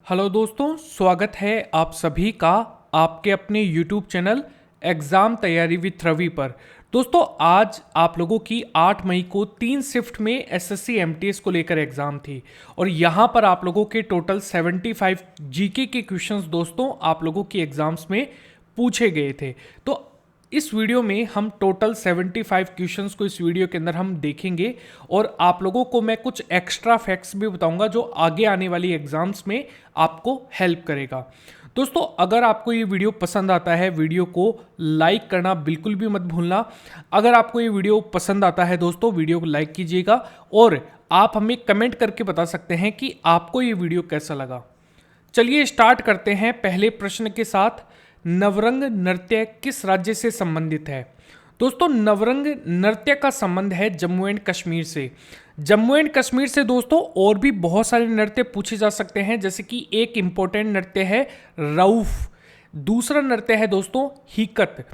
Hello दोस्तों, स्वागत है आप सभी का आपके अपने YouTube चैनल एग्ज़ाम तैयारी विथ रवि पर। दोस्तों, आज आप लोगों की 8 मई को 3 शिफ्ट में एसएससी एमटीएस को लेकर एग्ज़ाम थी और यहाँ पर आप लोगों के टोटल 75 जीके के क्वेश्चंस दोस्तों आप लोगों की एग्ज़ाम्स में पूछे गए थे। तो इस वीडियो में हम टोटल 75 क्वेश्चंस को इस वीडियो के अंदर हम देखेंगे और आप लोगों को मैं कुछ एक्स्ट्रा फैक्ट्स भी बताऊंगा जो आगे आने वाली एग्जाम्स में आपको हेल्प करेगा। दोस्तों, अगर आपको ये वीडियो पसंद आता है, वीडियो को लाइक करना बिल्कुल भी मत भूलना। अगर आपको ये वीडियो पसंद आता है दोस्तों, वीडियो को लाइक कीजिएगा और आप हमें कमेंट करके बता सकते हैं कि आपको ये वीडियो कैसा लगा। चलिए स्टार्ट करते हैं पहले प्रश्न के साथ। नवरंग नृत्य किस राज्य से संबंधित है? दोस्तों, नवरंग नृत्य का संबंध है जम्मू एंड कश्मीर से। जम्मू एंड कश्मीर से दोस्तों और भी बहुत सारे नृत्य पूछे जा सकते हैं, जैसे कि एक इंपॉर्टेंट नृत्य है रऊफ, दूसरा नृत्य है दोस्तों हिकत,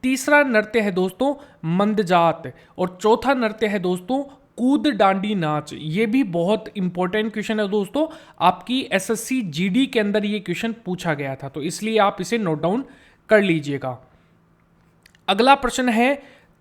तीसरा नृत्य है दोस्तों मंदजात और चौथा नृत्य है दोस्तों कूद डांडी नाच। ये भी बहुत इंपॉर्टेंट क्वेश्चन है दोस्तों, आपकी एसएससी जीडी के अंदर ये क्वेश्चन पूछा गया था, तो इसलिए आप इसे नोट डाउन कर लीजिएगा। अगला प्रश्न है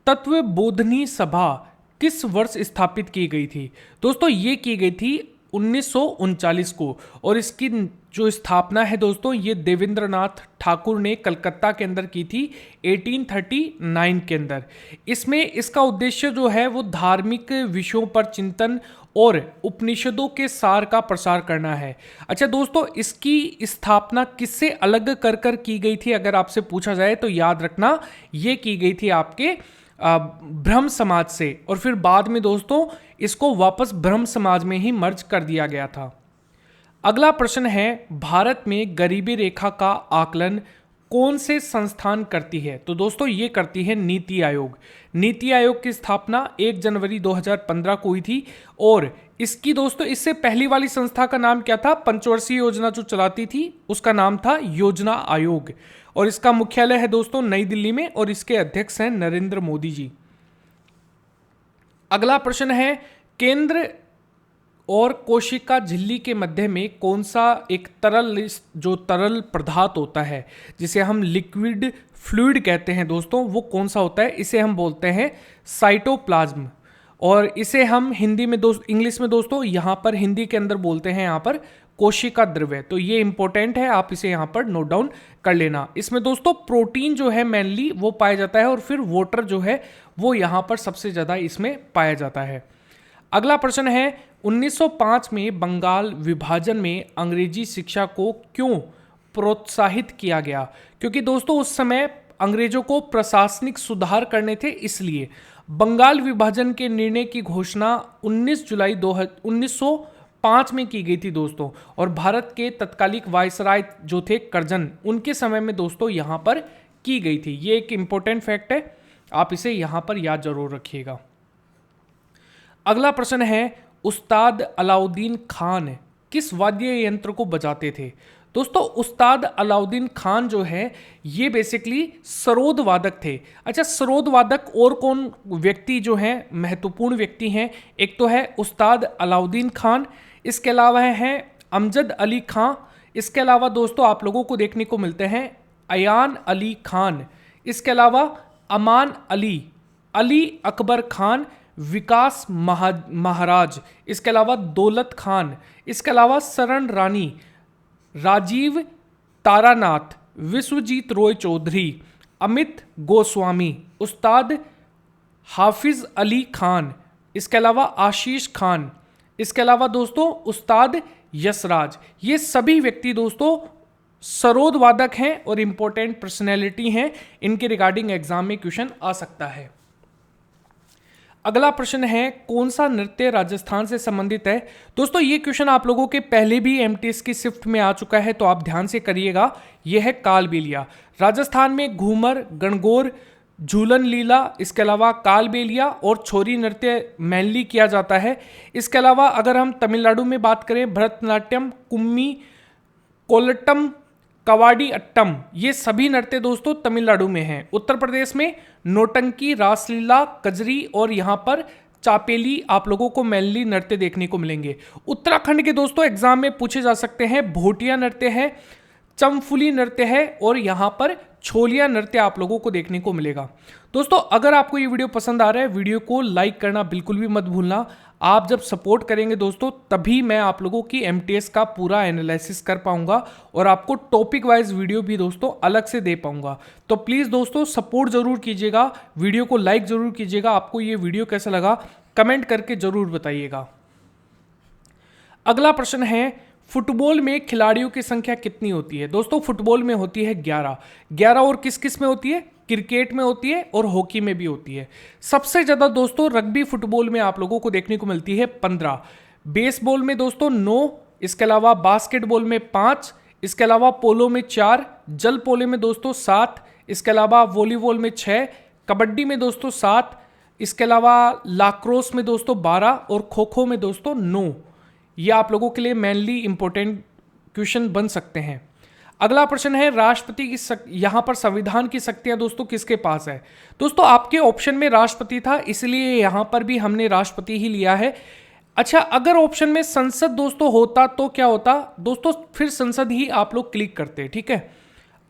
तत्व बोधनी सभा किस वर्ष स्थापित की गई थी? दोस्तों, ये की गई थी 1939 को और इसकी जो स्थापना है दोस्तों ये देवेंद्रनाथ ठाकुर ने कलकत्ता के अंदर की थी 1839 के अंदर। इसमें इसका उद्देश्य जो है वो धार्मिक विषयों पर चिंतन और उपनिषदों के सार का प्रसार करना है। अच्छा दोस्तों, इसकी स्थापना किससे अलग कर की गई थी अगर आपसे पूछा जाए तो याद रखना ये की गई थी आपके ब्रह्म समाज से और फिर बाद में दोस्तों इसको वापस ब्रह्म समाज में ही मर्ज कर दिया गया था। अगला प्रश्न है भारत में गरीबी रेखा का आकलन कौन से संस्थान करती है? तो दोस्तों ये करती है नीति आयोग। नीति आयोग की स्थापना 1 जनवरी 2015 को हुई थी और इसकी दोस्तों इससे पहली वाली संस्था का नाम क्या था? पंचवर्षीय योजना जो चलाती थी उसका नाम था योजना आयोग और इसका मुख्यालय है दोस्तों नई दिल्ली में और इसके अध्यक्ष हैं नरेंद्र मोदी जी। अगला प्रश्न है केंद्र और कोशिका झिल्ली के मध्य में कौन सा एक जो तरल पदार्थ होता है जिसे हम लिक्विड फ्लूइड कहते हैं दोस्तों, वो कौन सा होता है? इसे हम बोलते हैं साइटोप्लाज्म और इसे हम हिंदी में इंग्लिश में दोस्तों यहाँ पर हिंदी के अंदर बोलते हैं यहाँ पर कोशिका द्रव्य। तो ये इंपॉर्टेंट है, आप इसे यहाँ पर नोट डाउन कर लेना। इसमें दोस्तों प्रोटीन जो है मेनली वो पाया जाता है और फिर वाटर जो है वो यहाँ पर सबसे ज़्यादा इसमें पाया जाता है। अगला प्रश्न है 1905 में बंगाल विभाजन में अंग्रेजी शिक्षा को क्यों प्रोत्साहित किया गया? क्योंकि दोस्तों उस समय अंग्रेजों को प्रशासनिक सुधार करने थे, इसलिए बंगाल विभाजन के निर्णय की घोषणा 19 जुलाई 1905 में की गई थी दोस्तों और भारत के तत्कालिक वायसराय जो थे कर्जन, उनके समय में दोस्तों यहाँ पर की गई थी। ये एक इंपॉर्टेंट फैक्ट है, आप इसे यहाँ पर याद जरूर रखिएगा। अगला प्रश्न है उस्ताद अलाउद्दीन खान किस वाद्य यंत्र को बजाते थे? दोस्तों, उस्ताद अलाउद्दीन खान जो है ये बेसिकली सरोद वादक थे। अच्छा, सरोद वादक और कौन व्यक्ति जो हैं महत्वपूर्ण व्यक्ति हैं? एक तो है उस्ताद अलाउद्दीन खान, इसके अलावा है अमजद अली खां, इसके अलावा दोस्तों आप लोगों को देखने को मिलते हैं अयान अली खान, इसके अलावा अमान अली, अली अकबर खान, विकास महाराज, इसके अलावा दौलत खान, इसके अलावा शरण रानी, राजीव तारानाथ, विश्वजीत रॉय चौधरी, अमित गोस्वामी, उस्ताद हाफिज अली खान, इसके अलावा आशीष खान, इसके अलावा दोस्तों उस्ताद यशराज। ये सभी व्यक्ति दोस्तों सरोद वादक हैं और इंपॉर्टेंट पर्सनैलिटी हैं, इनके रिगार्डिंग एग्जाम में क्वेश्चन आ सकता है। अगला प्रश्न है कौन सा नृत्य राजस्थान से संबंधित है? दोस्तों ये क्वेश्चन आप लोगों के पहले भी एमटीएस की शिफ्ट में आ चुका है, तो आप ध्यान से करिएगा। यह है कालबेलिया। राजस्थान में घूमर, गणगौर, झूलन लीला, इसके अलावा कालबेलिया और छोरी नृत्य मेनली किया जाता है। इसके अलावा अगर हम तमिलनाडु में बात करें भरतनाट्यम, कुम्मी, कोलट्टम, कवाडी अट्टम, ये सभी नृत्य दोस्तों तमिलनाडु में हैं। उत्तर प्रदेश में नौटंकी, रासलीला, कजरी और यहाँ पर चापेली आप लोगों को मेनली नृत्य देखने को मिलेंगे। उत्तराखंड के दोस्तों एग्जाम में पूछे जा सकते हैं भोटिया नृत्य है, चमफुली नृत्य है और यहां पर छोलिया नृत्य आप लोगों को देखने को मिलेगा। दोस्तों अगर आपको ये वीडियो पसंद आ रहा है, वीडियो को लाइक करना बिल्कुल भी मत भूलना। आप जब सपोर्ट करेंगे दोस्तों तभी मैं आप लोगों की एमटीएस का पूरा एनालिसिस कर पाऊंगा और आपको टॉपिक वाइज वीडियो भी दोस्तों अलग से दे पाऊंगा। तो प्लीज़ दोस्तों सपोर्ट जरूर कीजिएगा, वीडियो को लाइक जरूर कीजिएगा। आपको ये वीडियो कैसा लगा कमेंट करके जरूर बताइएगा। अगला प्रश्न है फुटबॉल में खिलाड़ियों की संख्या कितनी होती है? दोस्तों फुटबॉल में होती है 11 और किस किस में होती है? क्रिकेट में होती है और हॉकी में भी होती है। सबसे ज्यादा दोस्तों रग्बी फुटबॉल में आप लोगों को देखने को मिलती है 15, बेसबॉल में दोस्तों 9, इसके अलावा बास्केटबॉल में 5, इसके अलावा पोलो में 4, जल पोलो में दोस्तों 7, इसके अलावा वॉलीबॉल में 6, कबड्डी में दोस्तों 7, इसके अलावा लाक्रोस में दोस्तों 12 और खो खो में दोस्तों 9। ये आप लोगों के लिए मेनली इंपॉर्टेंट क्वेश्चन बन सकते हैं। अगला प्रश्न है राष्ट्रपति की यहां पर संविधान की शक्तियां दोस्तों किसके पास है? दोस्तों आपके ऑप्शन में राष्ट्रपति था इसलिए यहां पर भी हमने राष्ट्रपति ही लिया है। अच्छा अगर ऑप्शन में संसद दोस्तों होता तो क्या होता? दोस्तों फिर संसद ही आप लोग क्लिक करते, ठीक है।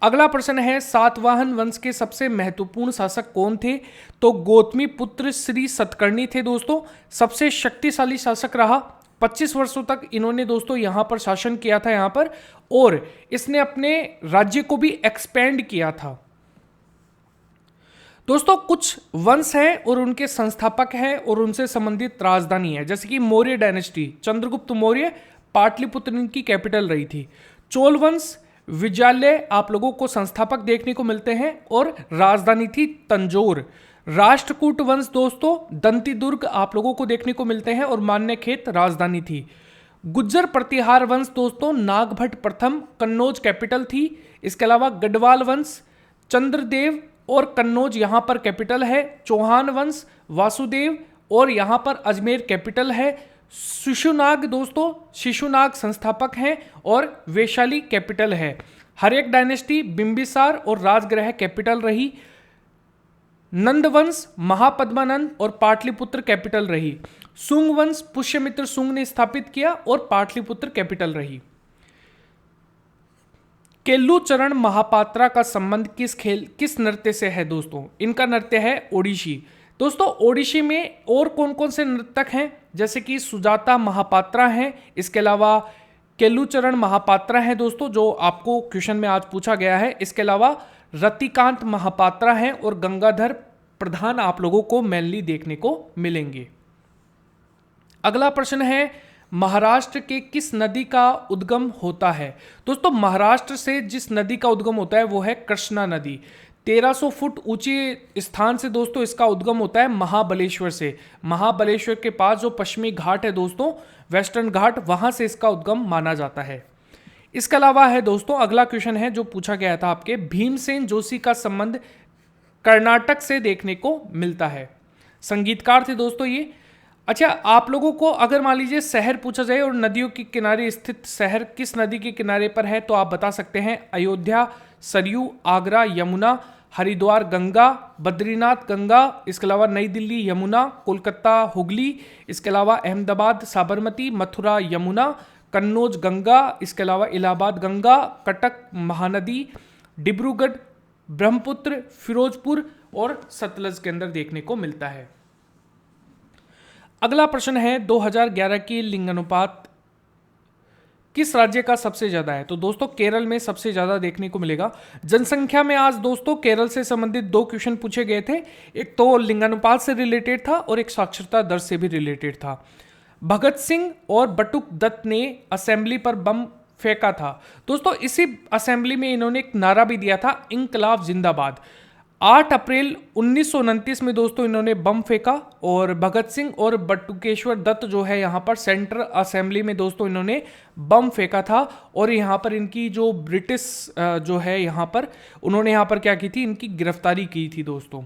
अगला प्रश्न है सातवाहन वंश के सबसे महत्वपूर्ण शासक कौन थे? तो गौतमी पुत्र श्री सतकर्णी थे दोस्तों। सबसे शक्तिशाली शासक रहा, 25 वर्षों तक इन्होंने दोस्तों यहां पर शासन किया था यहां पर, और इसने अपने राज्य को भी एक्सपेंड किया था। दोस्तों कुछ वंश हैं और उनके संस्थापक हैं और उनसे संबंधित राजधानी है, जैसे कि मौर्य डायनेस्टी, चंद्रगुप्त मौर्य, पाटलिपुत्र इनकी कैपिटल रही थी। चोल वंश, विजयालय आप लोगों को संस्थापक देखने को मिलते हैं और राजधानी थी तंजौर। राष्ट्रकूट वंश दोस्तों दंती दुर्ग आप लोगों को देखने को मिलते हैं और मान्यखेत राजधानी थी। गुज्जर प्रतिहार वंश दोस्तों नागभट्ट प्रथम कन्नौज कैपिटल थी। इसके अलावा गढ़वाल वंश चंद्रदेव और कन्नौज यहां पर कैपिटल है। चौहान वंश वासुदेव और यहां पर अजमेर कैपिटल है। शिशुनाग दोस्तों शिशुनाग संस्थापक हैं और वैशाली कैपिटल है। हर्यक डायनेस्टी बिंबिसार और राजगृह कैपिटल रही। नंदवंश महापद्मानंद और पाटलिपुत्र कैपिटल रही। सुंग वंश पुष्यमित्र सुंग ने स्थापित किया और पाटलिपुत्र कैपिटल रही। केल्लूचरण महापात्रा का संबंध किस नृत्य से है दोस्तों? इनका नृत्य है ओडिशी। दोस्तों ओडिशी में और कौन कौन से नर्तक हैं? जैसे कि सुजाता महापात्रा हैं, इसके अलावा केल्लूचरण महापात्रा हैं दोस्तों जो आपको क्वेश्चन में आज पूछा गया है। इसके अलावा रतिकांत महापात्रा हैं और गंगाधर प्रधान आप लोगों को मेनली देखने को मिलेंगे। अगला प्रश्न है महाराष्ट्र के किस नदी का उद्गम होता है? दोस्तों महाराष्ट्र से जिस नदी का उद्गम होता है वो है कृष्णा नदी। 1300 फुट ऊंचे स्थान से दोस्तों इसका उद्गम होता है महाबलेश्वर से। महाबलेश्वर के पास जो पश्चिमी घाट है दोस्तों वेस्टर्न घाट, वहां से इसका उद्गम माना जाता है। इसके अलावा है दोस्तों अगला क्वेश्चन है जो पूछा गया था आपके, भीमसेन जोशी का संबंध कर्नाटक से देखने को मिलता है। संगीतकार थे दोस्तों ये। अच्छा आप लोगों को अगर मान लीजिए शहर पूछा जाए और नदियों के किनारे स्थित शहर किस नदी के किनारे पर है तो आप बता सकते हैं अयोध्या सरयू, आगरा यमुना, हरिद्वार गंगा, बद्रीनाथ गंगा, इसके अलावा नई दिल्ली यमुना, कोलकाता हुगली, इसके अलावा अहमदाबाद साबरमती, मथुरा यमुना, कन्नौज गंगा, इसके अलावा इलाहाबाद गंगा, कटक महानदी, डिब्रूगढ़ ब्रह्मपुत्र, फिरोजपुर और सतलज के अंदर देखने को मिलता है। अगला प्रश्न है 2011 की लिंगानुपात किस राज्य का सबसे ज्यादा है? तो दोस्तों केरल में सबसे ज्यादा देखने को मिलेगा। जनसंख्या में आज दोस्तों केरल से संबंधित 2 क्वेश्चन पूछे गए थे, एक तो लिंगानुपात से रिलेटेड था और एक साक्षरता दर से भी रिलेटेड था। भगत सिंह और बटुक दत्त ने असेंबली पर बम फेंका था। दोस्तों इसी असेंबली में इन्होंने एक नारा भी दिया था, इंकलाब जिंदाबाद। 8 अप्रैल 1929 में दोस्तों इन्होंने बम फेंका और भगत सिंह और बटुकेश्वर दत्त जो है यहाँ पर सेंट्रल असेंबली में दोस्तों इन्होंने बम फेंका था और यहाँ पर इनकी जो ब्रिटिश जो है यहाँ पर उन्होंने यहाँ पर क्या की थी, इनकी गिरफ्तारी की थी दोस्तों।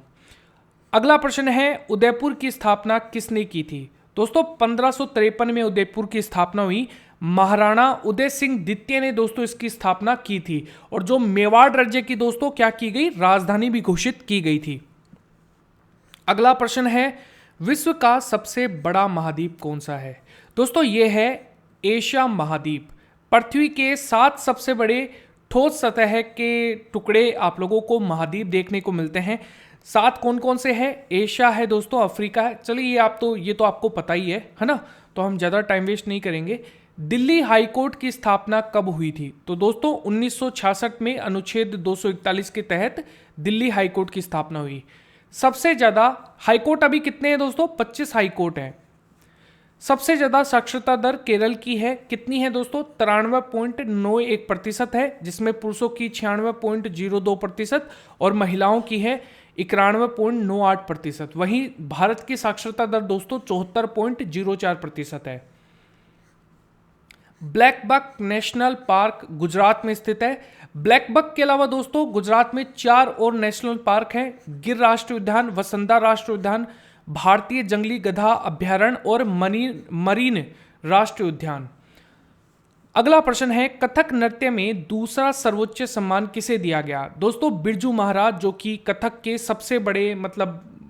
अगला प्रश्न है उदयपुर की स्थापना किसने की थी? दोस्तों 1553 में उदयपुर की स्थापना हुई। महाराणा उदय सिंह द्वितीय ने दोस्तों इसकी स्थापना की थी और जो मेवाड़ राज्य की दोस्तों क्या की गई, राजधानी भी घोषित की गई थी। अगला प्रश्न है विश्व का सबसे बड़ा महाद्वीप कौन सा है? दोस्तों ये है एशिया महाद्वीप। पृथ्वी के 7 सबसे बड़े ठोस सतह के टुकड़े आप लोगों को महाद्वीप देखने को मिलते हैं। 7 कौन कौन से हैं? एशिया है दोस्तों, अफ्रीका है। चलिए ये तो आपको पता ही है ना, तो हम ज़्यादा टाइम वेस्ट नहीं करेंगे। दिल्ली हाईकोर्ट की स्थापना कब हुई थी? तो दोस्तों 1966 में अनुच्छेद 241 के तहत दिल्ली हाईकोर्ट की स्थापना हुई। सबसे ज़्यादा हाईकोर्ट अभी कितने हैं दोस्तों? 25 हाईकोर्ट हैं। सबसे ज़्यादा साक्षरता दर केरल की है, कितनी है दोस्तों? 93.91% है, जिसमें पुरुषों की 96.02% और महिलाओं की है 91.98%। वहीं भारत की साक्षरता दर दोस्तों 74.04% है। Black buck national park Gujarat में स्थित है। ब्लैक बक के अलावा दोस्तों गुजरात में 4 और नेशनल पार्क हैं, गिर राष्ट्रीय उद्यान, वसंदा राष्ट्रीय उद्यान, भारतीय जंगली गधा अभ्यारण्य और मरीन राष्ट्रीय उद्यान। अगला प्रश्न है, कथक नृत्य में दूसरा सर्वोच्च सम्मान किसे दिया गया? दोस्तों बिरजू महाराज, जो कि कथक के सबसे बड़े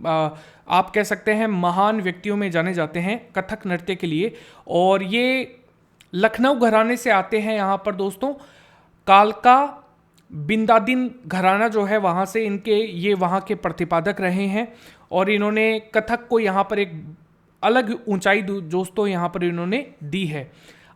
आप कह सकते हैं महान व्यक्तियों में जाने जाते हैं कथक नृत्य के लिए, और ये लखनऊ घराने से आते हैं। यहाँ पर दोस्तों कालका बिंदादिन घराना जो है वहाँ से ये वहाँ के प्रतिपादक रहे हैं, और इन्होंने कथक को यहाँ पर एक अलग ऊंचाई दोस्तों यहाँ पर इन्होंने दी है।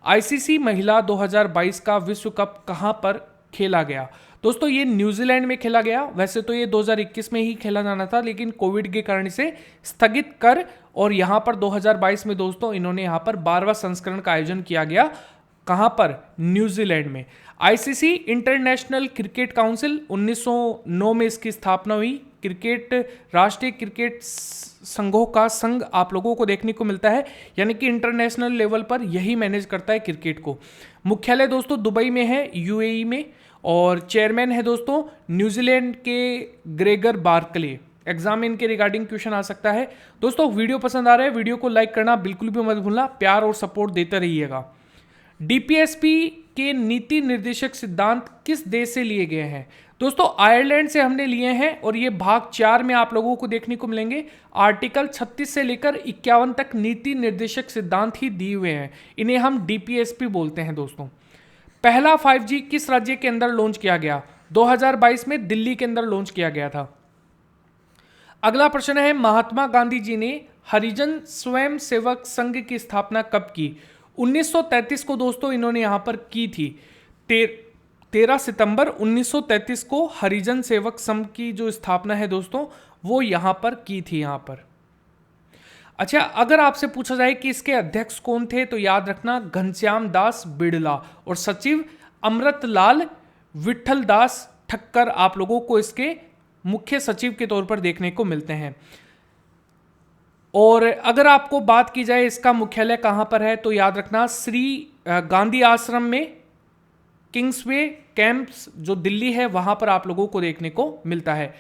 आईसीसी महिला 2022 का विश्व कप कहाँ पर खेला गया? दोस्तों ये न्यूजीलैंड में खेला गया। वैसे तो ये 2021 में ही खेला जाना था, लेकिन कोविड के कारण इसे स्थगित कर और यहाँ पर 2022 में दोस्तों इन्होंने यहाँ पर 12वां संस्करण का आयोजन किया गया। कहाँ पर? न्यूजीलैंड में। आईसीसी इंटरनेशनल क्रिकेट काउंसिल 1909 में इसकी स्थापना हुई। क्रिकेट राष्ट्रीय क्रिकेट संघों का संघ आप लोगों को देखने को मिलता है, यानी कि इंटरनेशनल लेवल पर यही मैनेज करता है क्रिकेट को। मुख्यालय दोस्तों दुबई में है, यूएई में, और चेयरमैन है दोस्तों न्यूजीलैंड के ग्रेगर बार्कले। एग्जाम में इनके रिगार्डिंग क्वेश्चन आ सकता है। दोस्तों वीडियो पसंद आ रहा है, वीडियो को लाइक करना बिल्कुल भी मत भूलना, प्यार और सपोर्ट देते रहिएगा। डीपीएसपी के नीति निर्देशक सिद्धांत किस देश से लिए गए हैं? दोस्तों आयरलैंड से हमने लिए हैं, और ये भाग 4 में आप लोगों को देखने को मिलेंगे। आर्टिकल 36 से लेकर 51 तक नीति निर्देशक सिद्धांत ही दिए हुए हैं, इन्हें हम डीपीएसपी बोलते हैं दोस्तों। पहला 5G किस राज्य के अंदर लॉन्च किया गया? 2022 में दिल्ली के अंदर लॉन्च किया गया था। अगला प्रश्न है, महात्मा गांधी जी ने हरिजन स्वयं सेवक संघ की स्थापना कब की? 1933 को दोस्तों इन्होंने यहां पर की थी। 13 सितंबर 1933 को हरिजन सेवक संघ की जो स्थापना है दोस्तों वो यहां पर की थी यहाँ पर। अच्छा, अगर आपसे पूछा जाए कि इसके अध्यक्ष कौन थे, तो याद रखना घनश्याम दास बिड़ला, और सचिव अमृतलाल विठल दास ठक्कर आप लोगों को इसके मुख्य सचिव के तौर पर देखने को मिलते हैं। और अगर आपको बात की जाए इसका मुख्यालय कहां पर है, तो याद रखना श्री गांधी आश्रम में, किंग्सवे कैंप्स जो दिल्ली है वहां पर आप लोगों को देखने को मिलता है।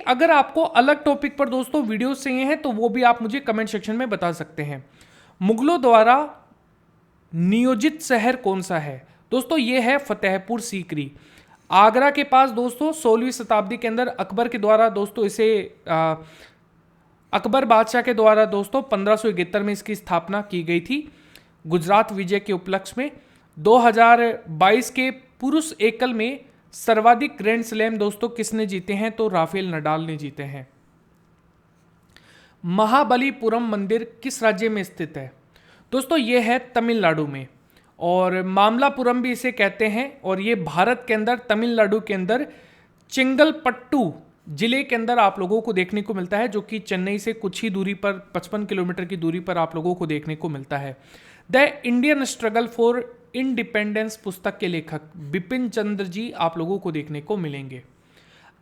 अगर आपको अलग टॉपिक पर दोस्तों वीडियो चाहिए हैं तो वो भी आप मुझे कमेंट सेक्शन में बता सकते हैं। मुगलों द्वारा नियोजित शहर कौन सा है? दोस्तों ये है फतेहपुर सीकरी, आगरा के पास दोस्तों। 16वीं शताब्दी के अंदर अकबर के द्वारा दोस्तों इसे अकबर बादशाह के द्वारा दोस्तों 1571 में इसकी स्थापना की गई थी गुजरात विजय के उपलक्ष्य में। 2022 के पुरुष एकल में सर्वाधिक ग्रैंड स्लैम दोस्तों किसने जीते हैं? तो राफेल नडाल ने जीते हैं। महाबलीपुरम मंदिर किस राज्य में स्थित है? दोस्तों ये है तमिलनाडु में, और मामलापुरम भी इसे कहते हैं, और ये भारत के अंदर तमिलनाडु के अंदर चेंगलपट्टू जिले के अंदर आप लोगों को देखने को मिलता है, जो कि चेन्नई से कुछ ही दूरी पर 55 किलोमीटर की दूरी पर आप लोगों को देखने को मिलता है। The Indian struggle for independence पुस्तक के लेखक बिपिन चंद्र जी आप लोगों को देखने को मिलेंगे।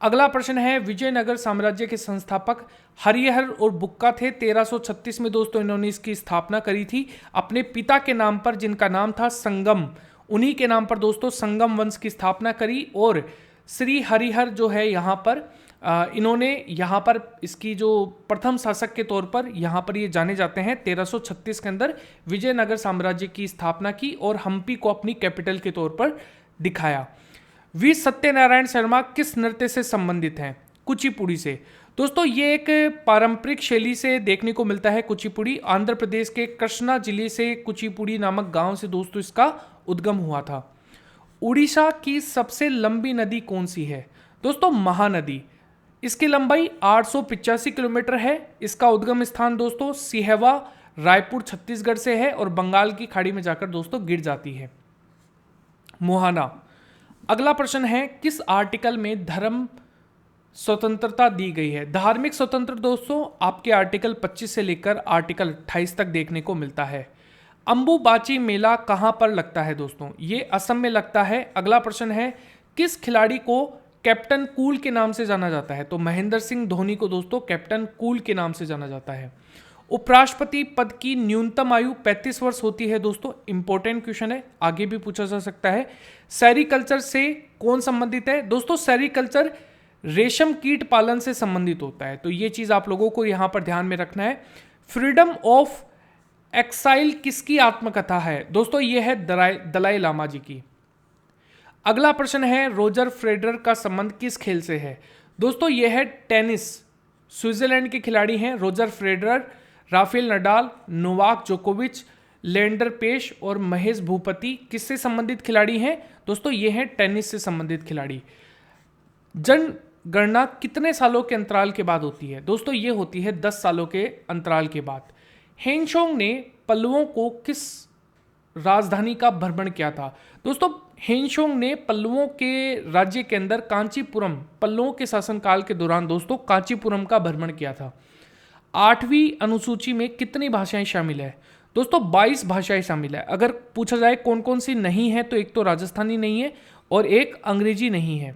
अगला प्रश्न है, विजयनगर साम्राज्य के संस्थापक हरिहर और बुक्का थे। 1336 में दोस्तों इन्होंने इसकी स्थापना करी थी अपने पिता के नाम पर, जिनका नाम था संगम। उन्हीं के नाम पर दोस्तों संगम वंश की स्थापना करी, और श्री हरिहर जो है यहाँ पर इन्होंने यहाँ पर इसकी जो प्रथम शासक के तौर पर यहाँ पर ये जाने जाते हैं। 1336 के अंदर विजयनगर साम्राज्य की स्थापना की और हम्पी को अपनी कैपिटल के तौर पर दिखाया। वी सत्यनारायण शर्मा किस नृत्य से संबंधित हैं? कुचिपुड़ी से। दोस्तों ये एक पारंपरिक शैली से देखने को मिलता है कुचिपुड़ी। आंध्र प्रदेश के कृष्णा जिले से कुचिपुड़ी नामक गांव से दोस्तों इसका उद्गम हुआ था। उड़ीसा की सबसे लंबी नदी कौन सी है? दोस्तों महानदी। इसकी लंबाई 885 किलोमीटर है। इसका उद्गम स्थान दोस्तों सिहवा रायपुर छत्तीसगढ़ से है और बंगाल की खाड़ी में जाकर दोस्तों गिर जाती है। मोहाना। अगला प्रश्न है, किस आर्टिकल में धर्म स्वतंत्रता दी गई है? धार्मिक स्वतंत्र दोस्तों आपके आर्टिकल 25 से लेकर आर्टिकल 28 तक देखने को मिलता है। अंबुबाची मेला कहां पर लगता है दोस्तों? ये असम में लगता है। अगला प्रश्न है, किस खिलाड़ी को कैप्टन कूल के नाम से जाना जाता है? तो महेंद्र सिंह धोनी को दोस्तों कैप्टन कूल के नाम से जाना जाता है। उपराष्ट्रपति पद की न्यूनतम आयु 35 वर्ष होती है दोस्तों। इंपॉर्टेंट क्वेश्चन है, आगे भी पूछा जा सकता है। सेरीकल्चर से कौन संबंधित है? दोस्तों सेरीकल्चर रेशम कीट पालन से संबंधित होता है, तो ये चीज आप लोगों को यहां पर ध्यान में रखना है। फ्रीडम ऑफ एक्साइल किसकी आत्मकथा है? दोस्तों ये है दलाई लामा जी की। अगला प्रश्न है, रोजर फेडरर का संबंध किस खेल से है? दोस्तों ये है टेनिस। स्विट्जरलैंड के खिलाड़ी हैं Roger Federer, Rafael Nadal, Novak जोकोविच, लेंडर पेश और महेश भूपति किससे संबंधित खिलाड़ी हैं? दोस्तों ये हैं टेनिस से संबंधित खिलाड़ी। जनगणना कितने सालों के अंतराल के बाद होती है? दोस्तों ये होती है 10 सालों के अंतराल के बाद। हेनशोंग ने पल्लवों को किस राजधानी का भ्रमण किया था? दोस्तों हेनशोंग ने पल्लवों के राज्य के अंदर कांचीपुरम, पल्लवों के शासनकाल के दौरान दोस्तों कांचीपुरम का भ्रमण किया था। 8वीं अनुसूची में कितनी भाषाएं शामिल है? दोस्तों 22 भाषाएं शामिल है। अगर पूछा जाए कौन कौन सी नहीं है, तो एक तो राजस्थानी नहीं है और एक अंग्रेजी नहीं है।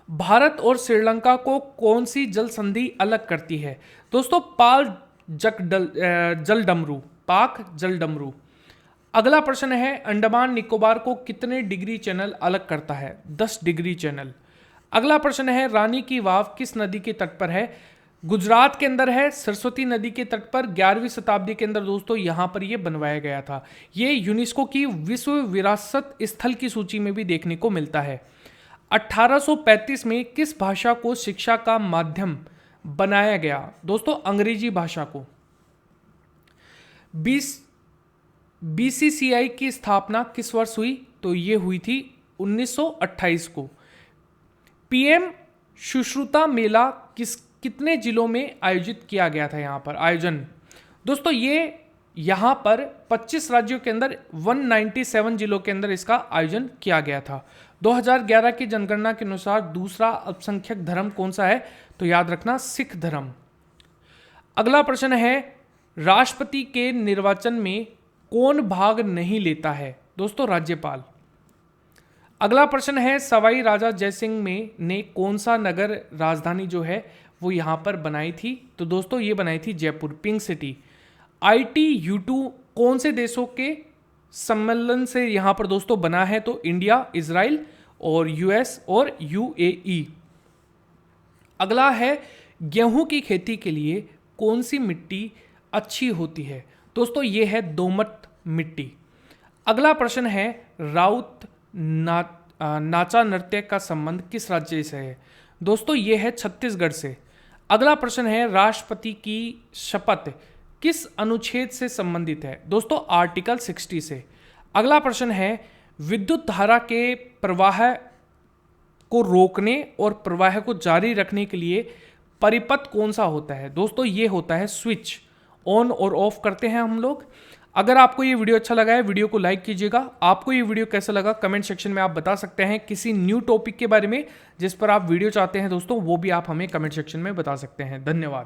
भारत और श्रीलंका को कौन सी जल संधि अलग करती है? दोस्तों पाक जलडमरू। अगला प्रश्न है, अंडमान निकोबार को कितने डिग्री चैनल अलग करता है? 10 डिग्री चैनल। अगला प्रश्न है, रानी की वाव किस नदी के तट पर है? गुजरात के अंदर है, सरस्वती नदी के तट पर। 11वीं शताब्दी के अंदर दोस्तों यहां पर यह बनवाया गया था। ये यूनेस्को की विश्व विरासत स्थल की सूची में भी देखने को मिलता है। 1835 में किस भाषा को शिक्षा का माध्यम बनाया गया? दोस्तों अंग्रेजी भाषा को। बीसीसीआई की स्थापना किस वर्ष हुई? तो ये हुई थी 1928 को। पीएम सुश्रुता मेला कितने जिलों में आयोजित किया गया था? यहाँ पर आयोजन दोस्तों ये यहाँ पर 25 राज्यों के अंदर 197 जिलों के अंदर इसका आयोजन किया गया था। 2011 की जनगणना के अनुसार दूसरा अल्पसंख्यक धर्म कौन सा है? तो याद रखना सिख धर्म। अगला प्रश्न है, राष्ट्रपति के निर्वाचन में कौन भाग नहीं लेता है? दोस्तों राज्यपाल। अगला प्रश्न है, सवाई राजा जयसिंह ने कौन सा नगर राजधानी जो है वो यहाँ पर बनाई थी? तो दोस्तों ये बनाई थी जयपुर, पिंक सिटी। ITU2 कौन से देशों के सम्मेलन से यहाँ पर दोस्तों बना है? तो इंडिया, इजराइल और US और UAE। अगला है, गेहूं की खेती के लिए कौन सी मिट्टी अच्छी होती है? दोस्तों ये है दोमट मिट्टी। अगला प्रश्न है, राउत नाचा नृत्य का संबंध किस राज्य से है? दोस्तों ये है छत्तीसगढ़ से। अगला प्रश्न है, राष्ट्रपति की शपथ किस अनुच्छेद से संबंधित है? दोस्तों आर्टिकल 60 से। अगला प्रश्न है, विद्युत धारा के प्रवाह को रोकने और प्रवाह को जारी रखने के लिए परिपथ कौन सा होता है? दोस्तों ये होता है स्विच, ऑन और ऑफ करते हैं हम लोग। अगर आपको ये वीडियो अच्छा लगा है, वीडियो को लाइक कीजिएगा। आपको ये वीडियो कैसा लगा कमेंट सेक्शन में आप बता सकते हैं। किसी न्यू टॉपिक के बारे में जिस पर आप वीडियो चाहते हैं दोस्तों, वो भी आप हमें कमेंट सेक्शन में बता सकते हैं। धन्यवाद।